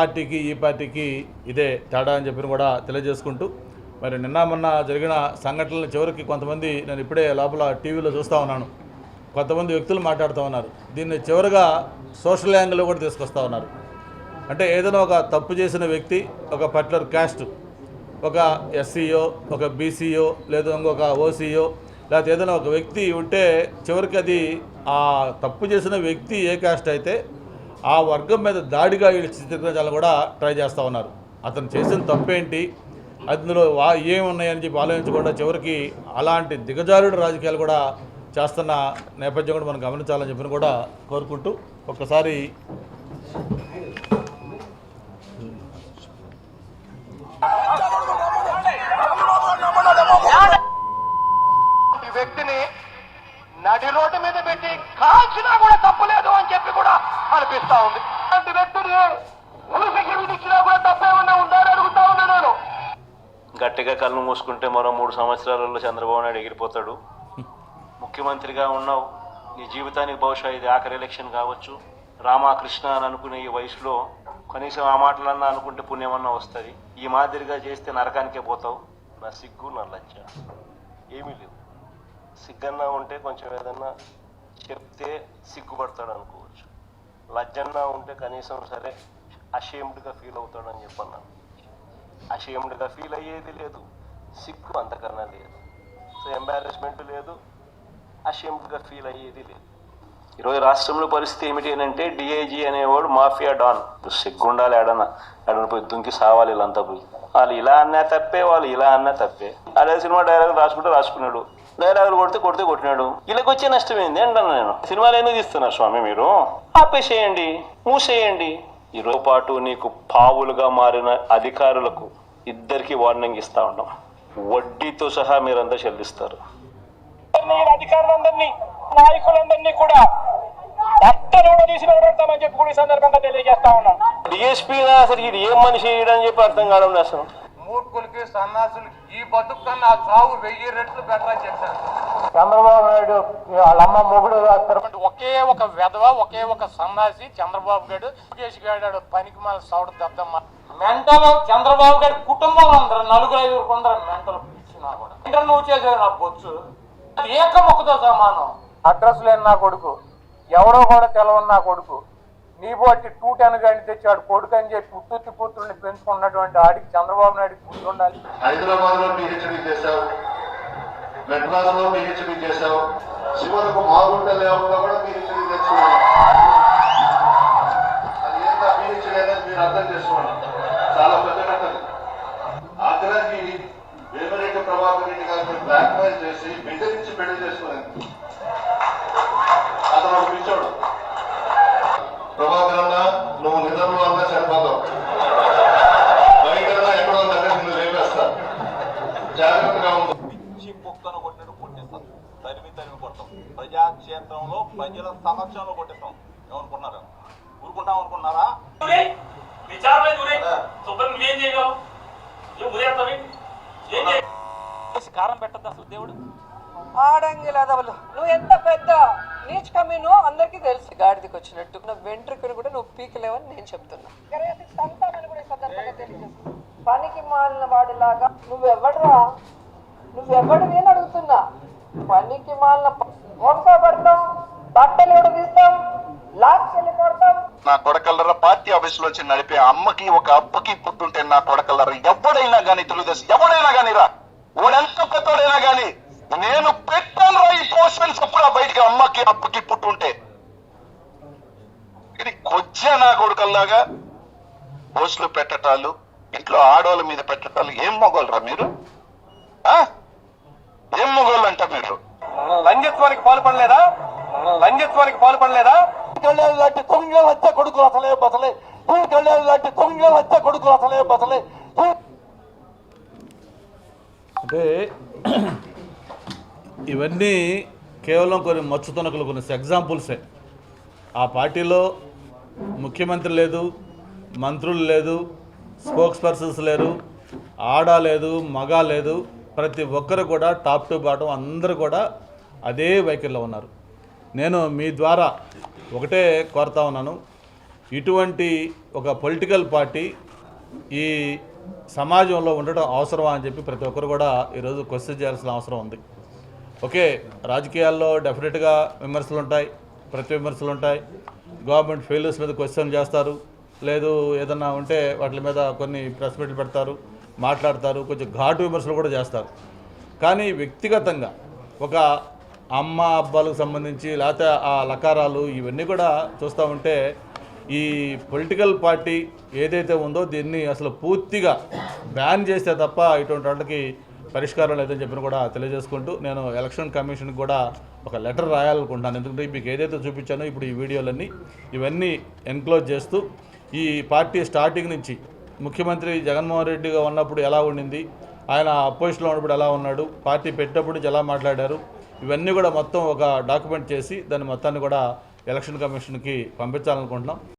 పార్టీకి ఈ పార్టీకి ఇదే తేడా అని చెప్పి కూడా తెలియజేసుకుంటూ, మరి నిన్న మొన్న జరిగిన సంఘటనలు చివరికి కొంతమంది, నేను ఇప్పుడే లోపల టీవీలో చూస్తూ ఉన్నాను, కొంతమంది వ్యక్తులు మాట్లాడుతూ ఉన్నారు. దీన్ని చివరిగా సోషల్ యాంగిల్లో కూడా తీసుకొస్తూ ఉన్నారు. అంటే ఏదైనా ఒక తప్పు చేసిన వ్యక్తి, ఒక పర్టికులర్ క్యాస్ట్, ఒక ఎస్సీయో, ఒక బీసీయో, లేదా ఇంకొక ఓసీయో, లేకపోతే ఏదైనా ఒక వ్యక్తి ఉంటే చివరికి అది ఆ తప్పు చేసిన వ్యక్తి ఏ క్యాస్ట్ అయితే ఆ వర్గం మీద దాడిగా వీళ్ళు చిత్రించాలని కూడా ట్రై చేస్తూ ఉన్నారు. అతను చేసిన తప్పేంటి, అందులో ఏమున్నాయని చెప్పి ఆలోచించకుండా చివరికి అలాంటి దిగజారుడు రాజకీయాలు కూడా చేస్తున్న నేపథ్యం కూడా మనం గమనించాలని చెప్పి కూడా కోరుకుంటూ, ఒక్కసారి వ్యక్తిని నడి రోడ్డు మీద పెట్టి కాల్చినా కూడా తప్పులేదు అని చెప్పి కూడా అనిపిస్తా ఉంది. అలాంటి వ్యక్తిని సెక్యూరిటీ ఇచ్చినా కూడా తప్పేమన్నా ఉందని అడుగుతా ఉన్నా నేను. గట్టిగా కళ్ళు మూసుకుంటే మరో 3 సంవత్సరాలలో చంద్రబాబు నాయుడు ఎగిరిపోతాడు. ముఖ్యమంత్రిగా ఉన్నావు, నీ జీవితానికి బహుశా ఇది ఆఖరి ఎలక్షన్ కావచ్చు. రామకృష్ణ అని అనుకునే ఈ వయసులో కనీసం ఆ మాటలన్నా అనుకుంటే పుణ్యమన్నా వస్తుంది. ఈ మాదిరిగా చేస్తే నరకానికే పోతావు. నా సిగ్గు, నా లజ్జ ఏమీ లేవు. సిగ్గన్నా ఉంటే కొంచెం ఏదన్నా చెప్తే సిగ్గుపడతాడు అనుకోవచ్చు. లజ్జన్నా ఉంటే కనీసం సరే అషేమ్డ్గా ఫీల్ అవుతాడని చెప్పన్నాను. అషేమ్డ్గా ఫీల్ అయ్యేది లేదు, సిగ్గు అంతకన్నా లేదు. సో ఎంబారెస్మెంట్ లేదు, అషేమ్డ్గా ఫీల్ అయ్యేది లేదు. ఈరోజు రాష్ట్రంలో పరిస్థితి ఏమిటి అని అంటే, డిఐజీ అనేవాడు మాఫియా డాన్. సిగ్గుండాలి, ఆడన పోయి దుంకి సావాలి. వీళ్ళంతా పోయి వాళ్ళు ఇలా అన్నా తప్పే, వాళ్ళు ఇలా అన్నా తప్పే. అదే సినిమా డైలాగ్ రాసుకున్నాడు, డైలాగులు కొట్టినాడు. వీళ్ళకి వచ్చే నష్టం ఏంది అంటాను నేను. సినిమాలు ఎందుకు తీస్తున్నారు స్వామి మీరు? ఆపేసేయండి, మూసేయండి. ఈరోజు పాటు నీకు పావులుగా మారిన అధికారులకు ఇద్దరికి వార్నింగ్ ఇస్తా ఉన్నాం. వడ్డీతో సహా మీరంతా చెల్లిస్తారు. అధికారులందరినీ, నాయకులందరినీ కూడా తీసి నిలబెడతామని చెప్పి కూడా ఈ సందర్భంగా తెలియజేస్తా ఉన్నాం. డిఎస్పీ అసలు ఇది ఏం మనిషి అని చెప్పి అర్థం కావడం అసలు. మూర్ఖులకి, సన్నాసులకి ఈ బతుకు కన్నా చావు 1000 రెట్లు బెటర్ అని చెప్పారు చంద్రబాబు నాయుడు. వాళ్ళమ్మ మొగుడు ఒకే ఒక వెధవ, ఒకే ఒక సన్నాసి చంద్రబాబు గారు. కేసు గాడు పనికి మన సౌడు దద్దమ్మ మెంటల్. చంద్రబాబు గారి కుటుంబంలో అందరూ 4-5 కొందరు మెంటల్ ఇచ్చినా కూడా నువ్వు చేసేది నా బొచ్చు ఏక మొక్కతో సమానం. అడ్రస్ లేని నా కొడుకు, ఎవడో కూడా తెలవని నా కొడుకు, నీ బట్టి 210 గంట తెచ్చాడు కొడుకు అని చెప్పి పుట్టుత్తి పుత్రుల్ని పెంచుకున్నటువంటి ఆడికి చంద్రబాబు నాయుడికి గుర్తు ఉండాలి. హైదరాబాద్ లో పిహెచ్డీ చేశావు, మెడ్రాస్ లో పిహెచ్డీ చేశావు, చివరకు మాగుంట లేఅవుట్ లో కూడా పిహెచ్డీ తెచ్చుకున్నావు. అది ఎంత పిహెచ్డీ అనేది మీరు అర్థం చేసుకోండి. చాలా పెద్ద కథ. ఆఖరాకి వేమిరెడ్డి ప్రభాకర్ రెడ్డి గారిని బ్లాక్ మెయిల్ చేసి బెదిరించి పెళ్లి చేసుకున్నాను. అతను ఒక పిచ్చోడు. ప్రభాకర్ అన్నా, నువ్వు నిజంలో అన్నా చనిపోతావు, బయటన్నా ఎక్కడో దగ్గర నువ్వు లేపేస్తా, జాగ్రత్తగా ఉంది. పిచ్చి కుక్కను కొట్టినట్టు కొట్టేస్తాం, తరిమి కొడతాం. ప్రజాక్షేత్రంలో ప్రజల సమక్షంలో కొట్టేస్తాం. ఏమనుకున్నారా? ఊరుకుంటాం అనుకున్నారా? కారం పెట్టద్దు అసలు దేవుడు. ఆడంగి లేదవలు నువ్వు ఎంత పెద్ద నీచ్ కమీనో అందరికీ తెలుసు. గాడిదికి వచ్చినట్టు నా వెంట్రుకను కూడా నువ్వు పీకలేవని నేను చెప్తున్నా. పనికి మాలిన వాడిలాగా నువ్వెవడరా, నువ్వెవడివి అని అడుగుతున్నా. పనికి మాలిన వంకా పడతాం, బట్టలు కూడా తీస్తాం, లాక్కెళ్ళి కొడతాం. నా కొడకల్లర పార్టీ ఆఫీస్ లో వచ్చి నడిపే అమ్మకి ఒక అబ్బకి పుట్టుంటే నా కొడకల్లర ఎవడైనా గానీ, తెలుగుదేశం ఎవడైనా గానీ రా, ఓడెంత పెద్దోడైనా గానీ, నేను పెట్టాను ఈ పోస్టర్స్ అప్పుడు బయటికి అమ్మకి అప్పకి పుట్టుంటే. ఇది కొచ్చా నా కొడుకల్లాగా పోస్టులు పెట్టటాలు, ఇంట్లో ఆడవాళ్ళ మీద పెట్టటాలు. ఏం మొగోళ్ళరా మీరు? ఏం మొగోళ్ళు అంట మీరు? లంజత్వానికి పాల్పడలేదా? లాంటి కొంగ వచ్చే కొడుకులు అసలే బసలే, లాంటి కొంగ వచ్చే కొడుకులు అసలే బసలే. అంటే ఇవన్నీ కేవలం కొన్ని మచ్చుతునకలు, కొన్ని ఎగ్జాంపుల్సే. ఆ పార్టీలో ముఖ్యమంత్రి లేదు, మంత్రులు లేదు, స్పోక్స్ పర్సన్స్ లేరు, ఆడ లేదు, మగ లేదు. ప్రతి ఒక్కరు కూడా టాప్ టు బాటం అందరూ కూడా అదే వైఖరిలో ఉన్నారు. నేను మీ ద్వారా ఒకటే కోరుతా ఉన్నాను, ఇటువంటి ఒక పొలిటికల్ పార్టీ ఈ సమాజంలో ఉండటం అవసరమా అని చెప్పి ప్రతి ఒక్కరు కూడా ఈరోజు క్వశ్చన్ చేయాల్సిన అవసరం ఉంది. ఓకే, రాజకీయాల్లో డెఫినెట్గా విమర్శలు ఉంటాయి, ప్రతి విమర్శలు ఉంటాయి. గవర్నమెంట్ ఫెయిల్యూర్స్ మీద క్వశ్చన్ చేస్తారు, లేదు ఏదన్నా ఉంటే వాటి మీద కొన్ని ప్రెస్ మీట్లు పెడతారు, మాట్లాడతారు, కొంచెం ఘాటు విమర్శలు కూడా చేస్తారు. కానీ వ్యక్తిగతంగా ఒక అమ్మ అబ్బాలకు సంబంధించి లేకపోతే ఆ లకారాలు ఇవన్నీ కూడా చూస్తూ ఉంటే ఈ పొలిటికల్ పార్టీ ఏదైతే ఉందో దీన్ని అసలు పూర్తిగా బ్యాన్ చేస్తే తప్ప ఇటువంటి వాళ్ళకి పరిష్కారం లేదని చెప్పిన కూడా తెలియజేసుకుంటూ నేను ఎలక్షన్ కమిషన్కి కూడా ఒక లెటర్ రాయాలనుకుంటున్నాను. ఎందుకంటే మీకు ఏదైతే చూపించానో ఇప్పుడు ఈ వీడియోలన్నీ ఇవన్నీ ఎన్క్లోజ్ చేస్తూ ఈ పార్టీ స్టార్టింగ్ నుంచి ముఖ్యమంత్రి జగన్మోహన్ రెడ్డిగా ఉన్నప్పుడు ఎలా ఉండింది, ఆయన అపోజిషన్లో ఉన్నప్పుడు ఎలా ఉన్నాడు, పార్టీ పెట్టినప్పుడు నుంచి ఎలా మాట్లాడారు, ఇవన్నీ కూడా మొత్తం ఒక డాక్యుమెంట్ చేసి దాన్ని మొత్తాన్ని కూడా ఎలక్షన్ కమిషన్కి పంపించాలనుకుంటున్నాం.